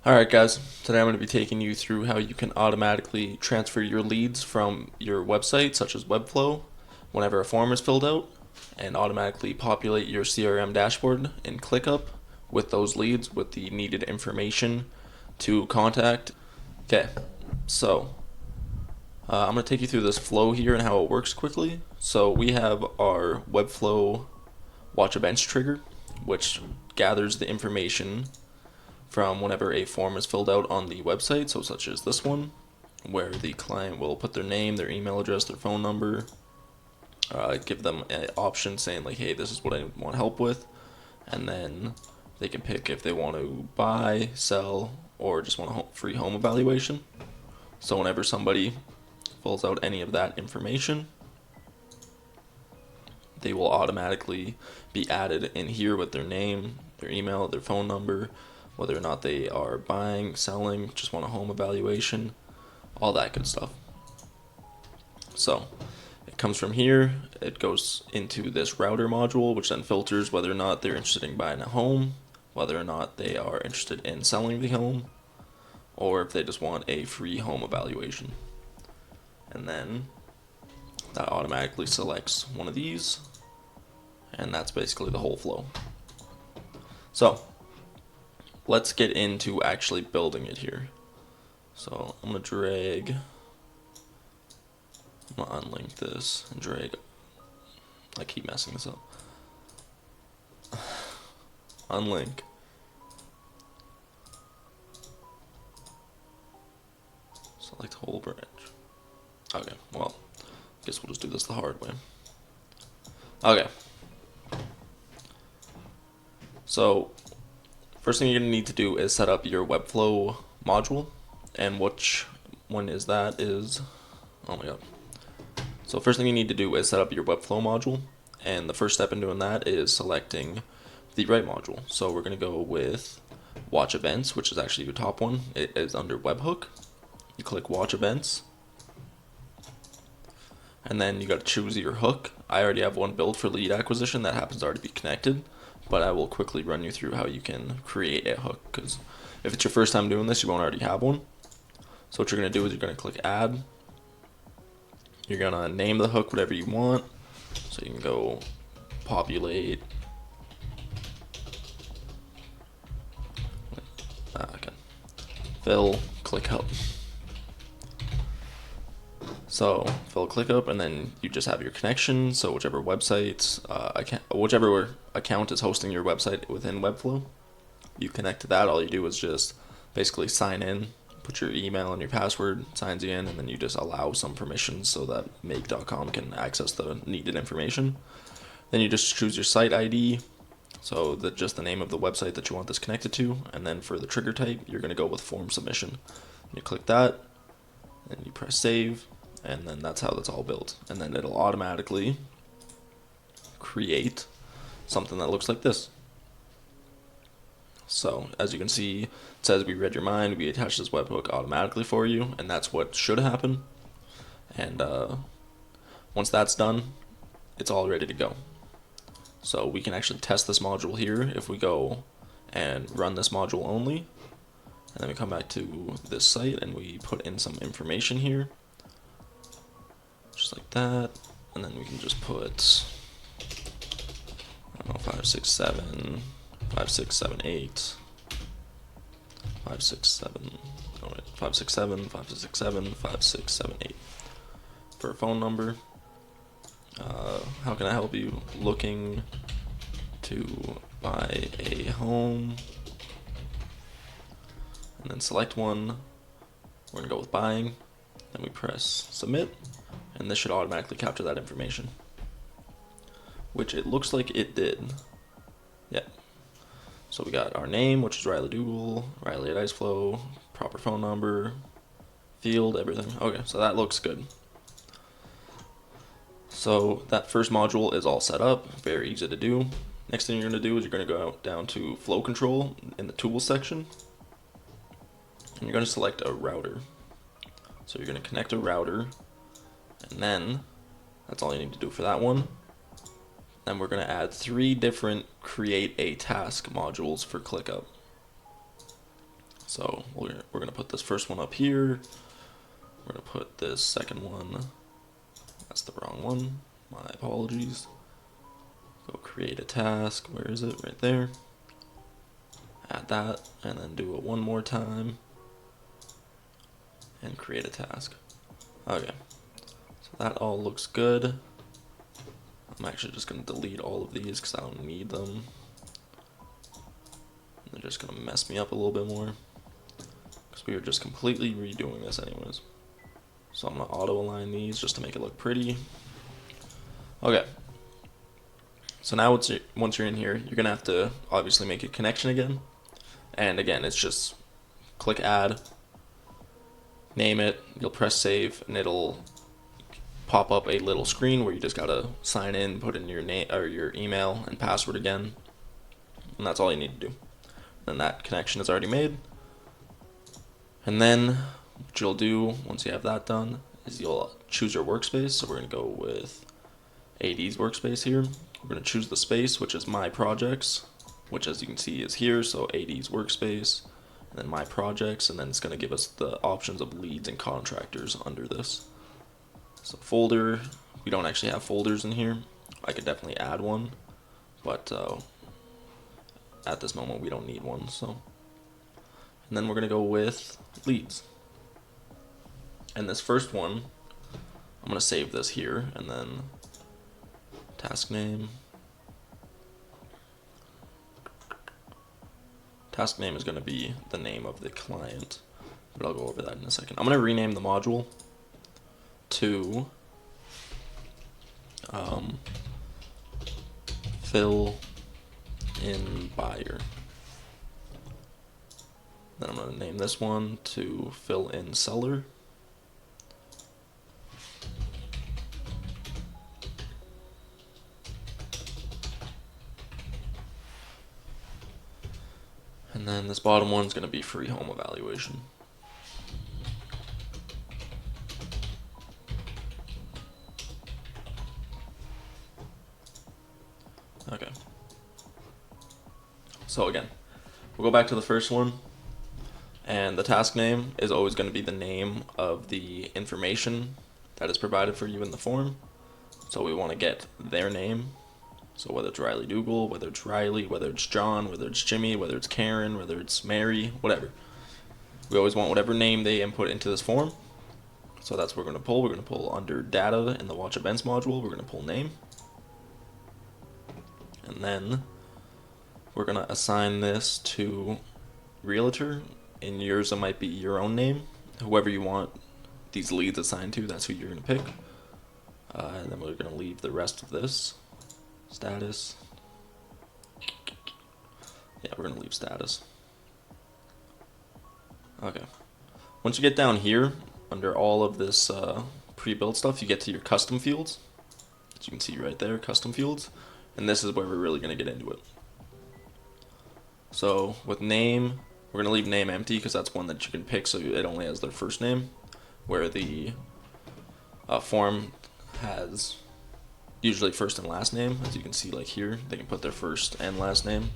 Alright guys, today I'm going to be taking you through how you can automatically transfer your leads from your website, such as Webflow, whenever a form is filled out, and automatically populate your CRM dashboard in ClickUp with those leads with the needed information to contact. Okay, so I'm going to take you through this flow here and how it works quickly. So we have our Webflow watch events trigger, which gathers the information from whenever a form is filled out on the website, so such as this one, where the client will put their name, their email address, their phone number, give them an option saying like, hey, this is what I want help with, and then they can pick if they want to buy, sell, or just want a free home evaluation. So whenever somebody fills out any of that information, they will automatically be added in here with their name, their email, their phone number, whether or not they are buying, selling, just want a home evaluation, all that good stuff. So it comes from here, it goes into this router module, which then filters whether or not they're interested in buying a home, whether or not they are interested in selling the home, or if they just want a free home evaluation. And then that automatically selects one of these, and that's basically the whole flow. So let's get into actually building it here. So I'm gonna drag, I'm gonna unlink this and drag, I keep messing this up. Unlink. Select whole branch. Okay, well, I guess we'll just do this the hard way. Okay. So first thing you're going to need to do is set up your Webflow module, and which one is that is, oh my god. So first thing you need to do is set up your Webflow module, and the first step in doing that is selecting the right module. So we're going to go with Watch Events, which is actually your top one. It is under Webhook. You click Watch Events, and then you got to choose your hook. I already have one built for lead acquisition that happens to already be connected, but I will quickly run you through how you can create a hook, because if it's your first time doing this, you won't already have one. So what you're going to do is you're going to click Add. You're going to name the hook whatever you want. So you can go populate. Okay. Fill ClickUp. So fill ClickUp, and then you just have your connection. So whichever website, whichever account is hosting your website within Webflow, you connect to that. All you do is just basically sign in, put your email and your password, signs you in, and then you just allow some permissions so that make.com can access the needed information. Then you just choose your site ID, so just the name of the website that you want this connected to, and then for the trigger type, you're going to go with form submission. You click that, and you press save, and then that's how that's all built. And then it'll automatically create something that looks like this. So as you can see, it says we read your mind, we attach this webhook automatically for you, and that's what should happen. And once that's done, it's all ready to go. So we can actually test this module here if we go and run this module only, and then we come back to this site and we put in some information here, just like that, and then we can just put, I don't know, 567, 5678, 567, oh wait, 567, 567, 5678 for a phone number. How can I help you? Looking to buy a home, and then select one. We're gonna go with buying, then we press submit, and this should automatically capture that information, which it looks like it did. Yeah. So we got our name, which is Riley Dougal, Riley at Iceflow, proper phone number, field, everything. Okay, so that looks good. So that first module is all set up, very easy to do. Next thing you're going to do is you're going to go down to flow control in the tools section, and you're going to select a router. So you're going to connect a router, and then that's all you need to do for that one. Then we're going to add 3 different create a task modules for ClickUp. So we're going to put this first one up here. We're going to put this second one. That's the wrong one. My apologies. Go create a task. Where is it? Right there. Add that, and then do it one more time. And create a task. Okay. So that all looks good. I'm actually just going to delete all of these because I don't need them. They're just going to mess me up a little bit more, because we are just completely redoing this anyways. So I'm going to auto align these just to make it look pretty. Okay. So now once you're in here, you're going to have to obviously make a connection again. And again, it's just click add, name it, you'll press save, and it'll pop up a little screen where you just gotta sign in, put in your name or your email and password again, and that's all you need to do. Then that connection is already made. And then what you'll do once you have that done is you'll choose your workspace. So we're gonna go with AD's workspace here. We're gonna choose the space, which is my projects, which as you can see is here. So AD's workspace, and then my projects, and then it's gonna give us the options of leads and contractors under this. So folder, we don't actually have folders in here. I could definitely add one, but at this moment we don't need one. So, and then we're gonna go with leads. And this first one, I'm gonna save this here, and then task name. Task name is gonna be the name of the client, but I'll go over that in a second. I'm gonna rename the module to fill in buyer. Then I'm going to name this one to fill in seller. And then this bottom one is going to be free home evaluation. Okay. So again, we'll go back to the first one, and the task name is always going to be the name of the information that is provided for you in the form. So we want to get their name. So whether it's Riley Dougal, whether it's Riley, whether it's John, whether it's Jimmy, whether it's Karen, whether it's Mary, whatever. We always want whatever name they input into this form. So that's what we're going to pull. We're going to pull under data in the watch events module. We're going to pull name. And then we're going to assign this to realtor. In yours, it might be your own name. Whoever you want these leads assigned to, that's who you're going to pick. And then we're going to leave the rest of this. Status. Yeah, we're going to leave status. Okay. Once you get down here, under all of this pre-built stuff, you get to your custom fields. As you can see right there, custom fields. And this is where we're really going to get into it. So with name, we're going to leave name empty because that's one that you can pick, so it only has their first name. Where the form has usually first and last name. As you can see like here, they can put their first and last name.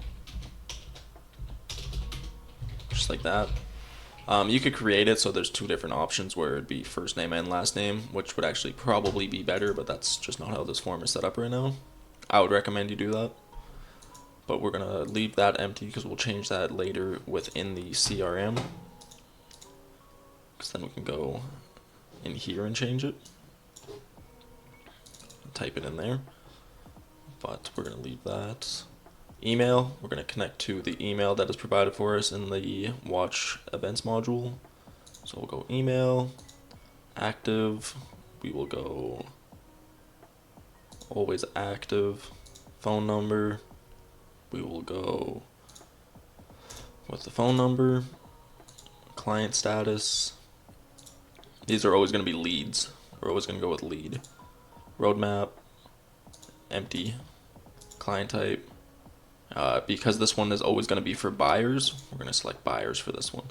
Just like that. You could create it so there's two different options where it'd be first name and last name, which would actually probably be better, but that's just not how this form is set up right now. I would recommend you do that, but we're gonna leave that empty because we'll change that later within the CRM, because then we can go in here and change it, type it in there, but we're gonna leave that. Email, we're going to connect to the email that is provided for us in the watch events module. So we'll go email, active, we will go always active, phone number, we will go with the phone number, client status. These are always going to be leads. We're always going to go with lead. Roadmap, empty, client type. Because this one is always going to be for buyers, we're going to select buyers for this one.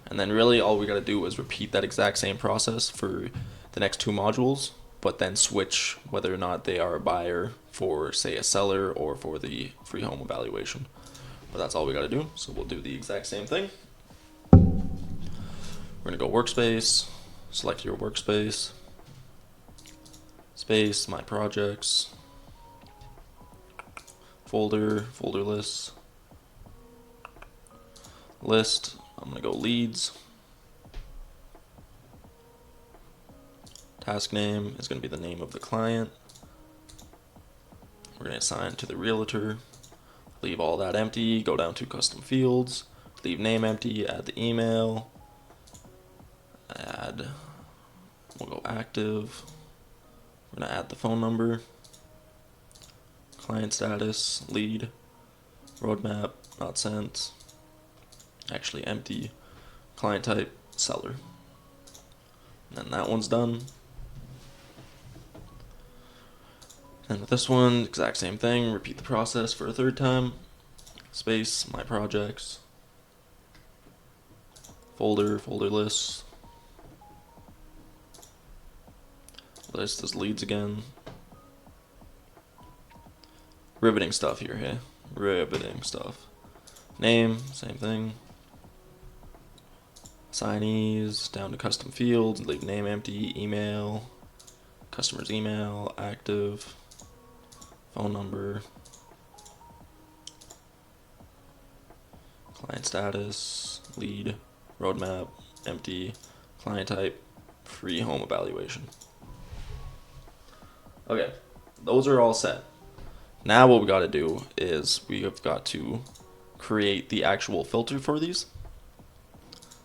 And then really all we got to do is repeat that exact same process for the next two modules, but then switch whether or not they are a buyer for, say, a seller or for the free home evaluation. But that's all we got to do, so we'll do the exact same thing. We're gonna go workspace, select your workspace, space, my projects, folder, folder lists, list, I'm gonna go leads, task name is gonna be the name of the client, we're gonna assign to the realtor, leave all that empty, go down to custom fields, leave name empty, add the email, we'll go active, we're gonna add the phone number, client status, lead, roadmap, not sent, actually empty, client type, seller. And then that one's done. And with this one, exact same thing, repeat the process for a third time, space, my projects, folder, folder lists, list is leads again. Riveting stuff here, hey? Riveting stuff. Name, same thing. Assignees, down to custom fields, leave name empty, email, customer's email, active, phone number, client status, lead, roadmap, empty, client type, free home evaluation. Okay, those are all set. Now what we got to do is we have got to create the actual filter for these.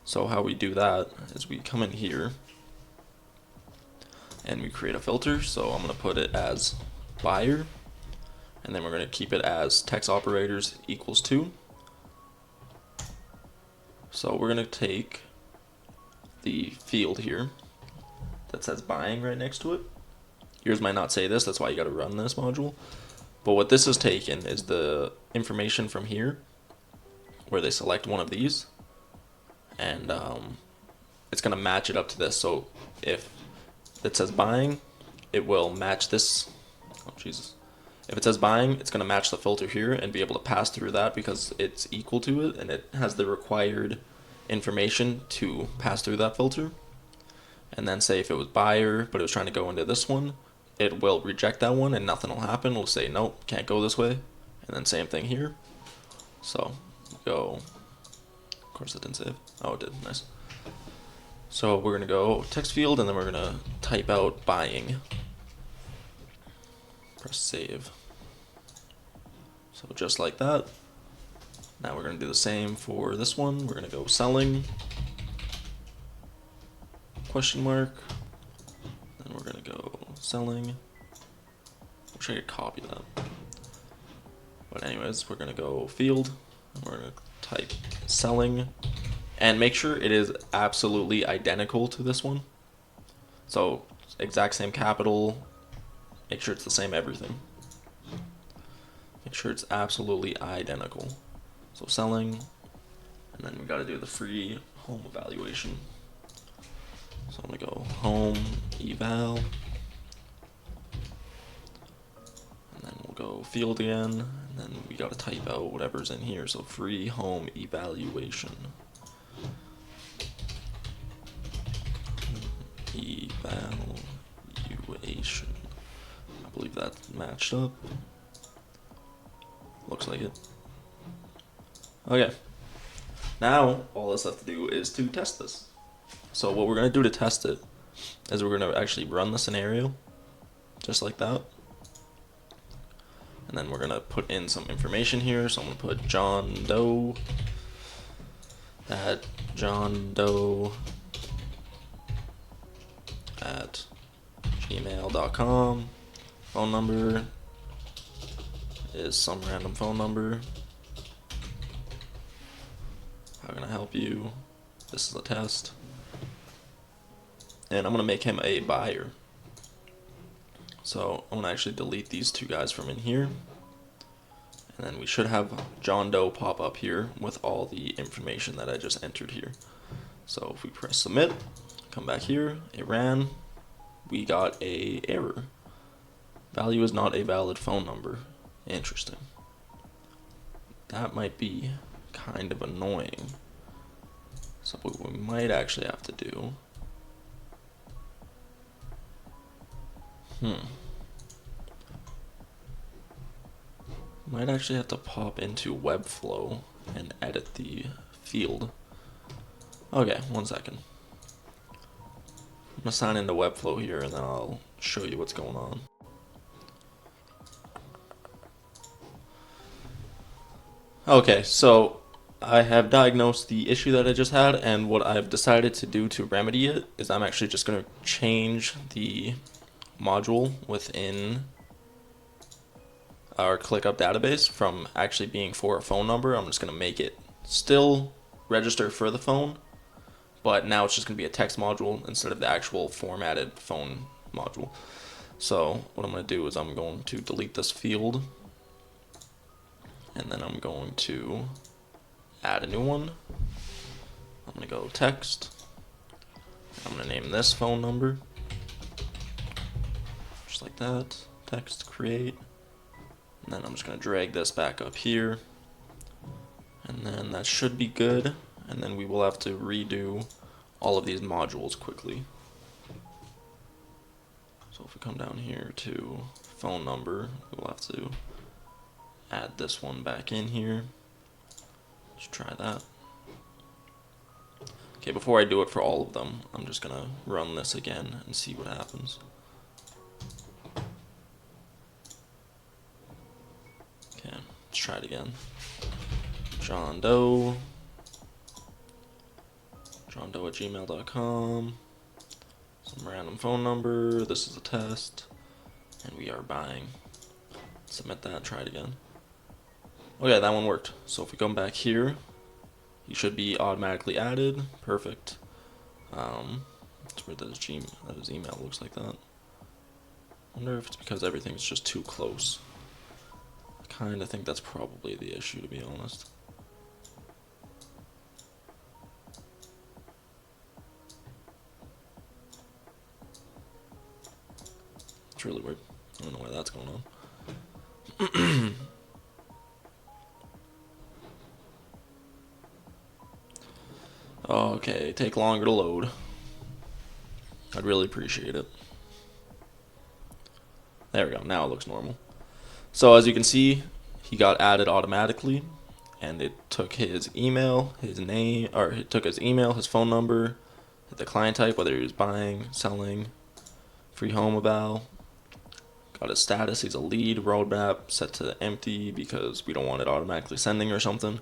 So how we do that is we come in here and we create a filter. So I'm going to put it as buyer, and then we're going to keep it as text operators equals 2. So we're going to take the field here that says buying right next to it. Yours might not say this, that's why you got to run this module. But what this is taken is the information from here, where they select one of these, and it's going to match it up to this. So if it says buying, it will match this. Oh, Jesus. If it says buying, it's going to match the filter here and be able to pass through that because it's equal to it and it has the required information to pass through that filter. And then say if it was buyer, but it was trying to go into this one, it will reject that one and nothing will happen. It'll say, nope, can't go this way. And then same thing here. So go, of course it didn't save. Oh, it did, nice. So we're gonna go text field and then we're gonna type out buying. Press save. So just like that. Now we're gonna do the same for this one. We're gonna go selling, question mark. Then we're gonna go selling. Wish I could copy that. But anyways, we're gonna go field, and we're gonna type selling, and make sure it is absolutely identical to this one. So exact same capital, make sure it's the same everything. Make sure it's absolutely identical. So selling, and then we gotta do the free home evaluation. So I'm gonna go home eval, and then we'll go field again, and then we gotta type out whatever's in here. So free home evaluation. Evaluation. I believe that matched up. Looks like it. Okay. Now all that's left to do is to test this. So what we're going to do to test it is we're going to actually run the scenario just like that. And then we're going to put in some information here. So I'm going to put John Doe at johndoe@gmail.com. Phone number is some random phone number. How can I help you? This is a test. And I'm going to make him a buyer. So I'm going to actually delete these two guys from in here. And then we should have John Doe pop up here with all the information that I just entered here. So if we press submit, come back here, it ran, we got a error. Value is not a valid phone number. Interesting. That might be kind of annoying. So what we might actually have to do, might actually have to pop into Webflow and edit the field. Okay, 1 second. I'm gonna sign into Webflow here and then I'll show you what's going on. Okay, so I have diagnosed the issue that I just had, and what I've decided to do to remedy it is I'm actually just going to change the module within our ClickUp database from actually being for a phone number. I'm just going to make it still register for the phone, but now it's just going to be a text module instead of the actual formatted phone module. So what I'm going to do is I'm going to delete this field, and then I'm going to add a new one. I'm going to go text. I'm going to name this phone number. Just like that. Text, create. And then I'm just going to drag this back up here. And then that should be good. And then we will have to redo all of these modules quickly. So if we come down here to phone number, we'll have to add this one back in here. Let's try that. Okay, before I do it for all of them, I'm just gonna run this again and see what happens. Okay, let's try it again. John Doe at gmail.com, some random phone number, this is a test, and we are buying. Submit that, try it again. Okay, that one worked. So if we come back here, he should be automatically added. Perfect. That's where his email looks like that. I wonder if it's because everything's just too close. I kind of think that's probably the issue, to be honest. It's really weird. I don't know why that's going on. Okay, take longer to load. I'd really appreciate it. There we go, now it looks normal. So as you can see, he got added automatically, and it took his email, his name, or it took his email, his phone number, the client type, whether he was buying, selling, free home eval, got his status, he's a lead, roadmap, set to empty because we don't want it automatically sending or something,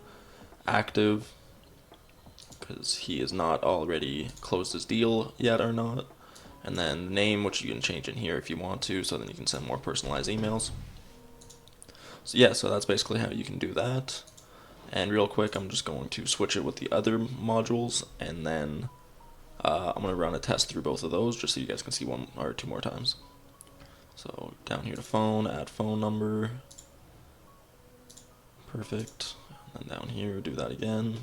active, because he is not already closed his deal yet or not. And then the name, which you can change in here if you want to, so then you can send more personalized emails. So yeah, so that's basically how you can do that. And real quick, I'm just going to switch it with the other modules, and then I'm going to run a test through both of those just so you guys can see one or two more times. So down here to phone, add phone number. Perfect. And then down here, do that again.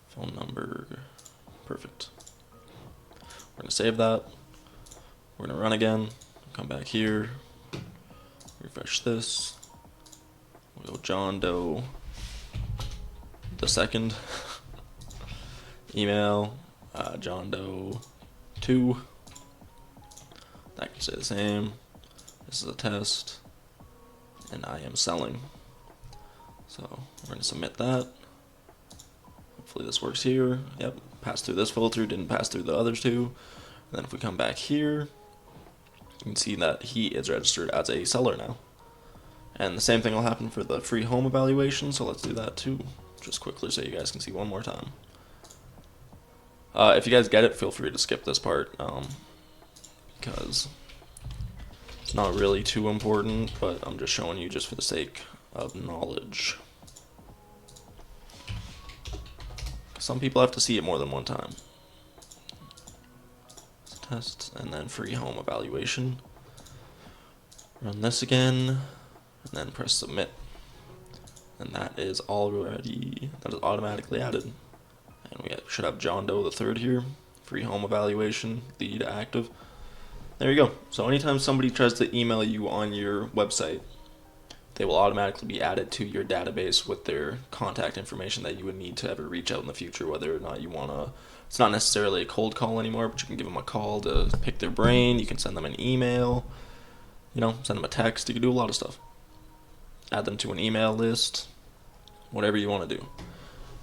Phone number, perfect. We're going to save that. We're going to run again, come back here, refresh this. We'll go John Doe the second. Email, John Doe 2. That can stay the same. This is a test, and I am selling. So we're going to submit that. Hopefully this works here. Yep, passed through this filter, didn't pass through the others two. And then if we come back here, you can see that he is registered as a seller now. And the same thing will happen for the free home evaluation, so let's do that too, just quickly so you guys can see one more time. If you guys get it, feel free to skip this part, because it's not really too important, but I'm just showing you just for the sake of knowledge. Some people have to see it more than one time. Test, and then free home evaluation. Run this again, and then press submit. And that is automatically added. And we should have John Doe the third here. Free home evaluation, lead active. There you go. So anytime somebody tries to email you on your website they will automatically be added to your database with their contact information that you would need to ever reach out in the future, whether or not you want to. It's not necessarily a cold call anymore, but you can give them a call to pick their brain. You can send them an email, send them a text. You can do a lot of stuff. Add them to an email list, whatever you want to do.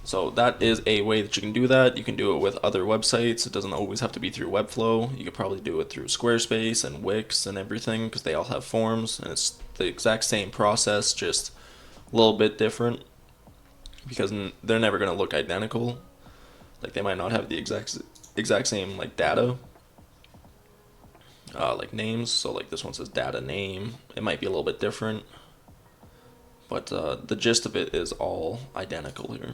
So that is a way that you can do that. You can do it with other websites. It doesn't always have to be through Webflow. You could probably do it through Squarespace and Wix and everything, because they all have forms, and it's the exact same process, just a little bit different, because they're never going to look identical. Like, they might not have the exact same like data, like names. So like this one says data name. It might be a little bit different, but the gist of it is all identical here.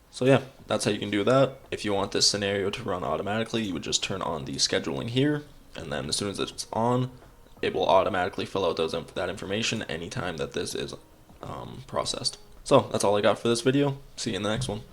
So yeah, that's how you can do that. If you want this scenario to run automatically, you would just turn on the scheduling here, and then as soon as it's on, it will automatically fill out that information anytime that this is processed. So that's all I got for this video. See you in the next one.